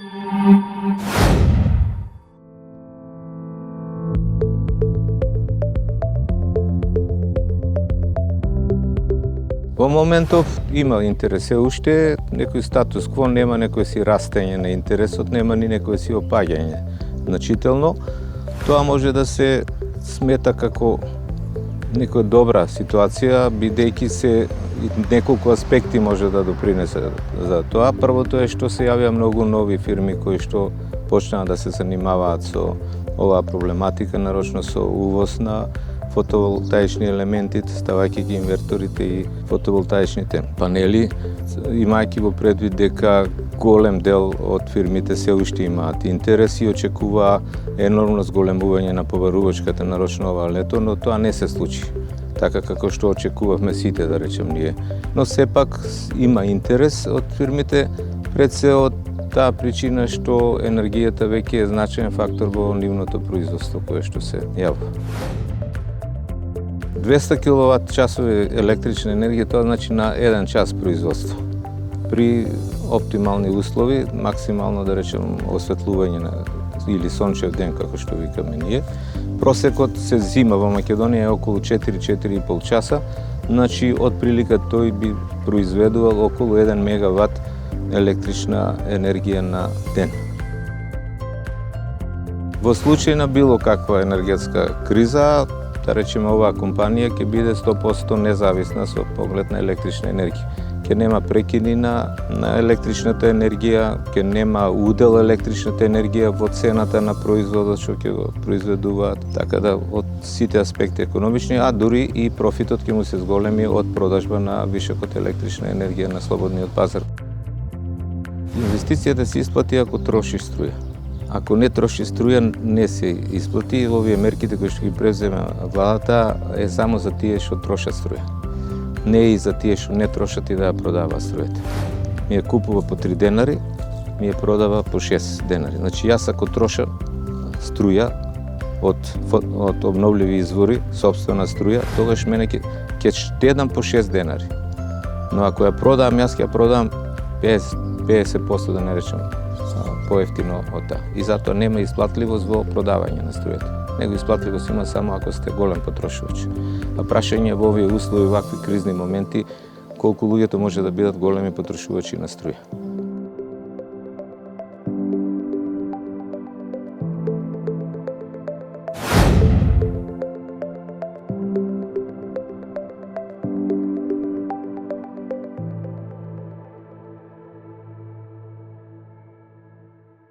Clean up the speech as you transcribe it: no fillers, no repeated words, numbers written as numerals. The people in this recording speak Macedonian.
Во моментов има интерес, уште некој статус кво, нема некој си растење на интересот, нема ни некој си опаѓање значително. Тоа може да се смета како некоја добра ситуација, бидејќи се неколку аспекти може да допринесе за тоа. Првото е што се јавија многу нови фирми кои што почнаа да се занимаваат со оваа проблематика, нарочно со увоз на фотоволтаични елементи, ставајќи ги инверторите и фотоволтаичните панели, имајќи во предвид дека голем дел од фирмите се уште имаат интерес и очекуваа енормно зголемување на побарувачката нарочно ова лето, но тоа не се случи така како што очекувавме сите, да речем ние. Но сепак има интерес од фирмите, пред се од таа причина што енергијата веќе е значаен фактор во нивното производство кое што се јавува. 200 киловат часови електрична енергија, тоа значи на 1 час производство. При оптимални услови, максимално да речем осветлување или сончев ден како што викаме ние, просекот се зима во Македонија е околу 4-4,5 часа, значи од прилика тој би произведувал околу 1 мегават електрична енергија на ден. Во случај на било каква енергетска криза, да речеме оваа компанија ќе биде 100% независна со поглед на електрична енергија. Ќе нема прекини на електричната енергија, ќе нема удел електричната енергија во цената на производот што ќе го произведуваат, така да од сите аспекти економични, а дури и профитот ќе му се зголеми од продажба на вишокот електрична енергија на слободниот пазар. Инвестицијата се исплати ако троши струја. Ако не троши струја, не се исплати. Овие мерките кои што ги презема владата е само за тие што трошат струја. Не е и за тие што не трошат и да ја продава струјата. Ми ја купува по 3 денари, ми ја продава по 6 денари. Значи јас ако троша струја од обновливи извори, сопствена струја, тогаш мене ќе штедам по 6 денари. Но ако ја продавам, јас ќе ја продавам 50% да не речем поевтино од таа. И затоа нема исплатливост во продавање на струјата. Него исплатливост има само ако сте голем потрошувач. А прашање во овие услови, вакви кризни моменти, колку луѓето може да бидат големи потрошувачи на струја.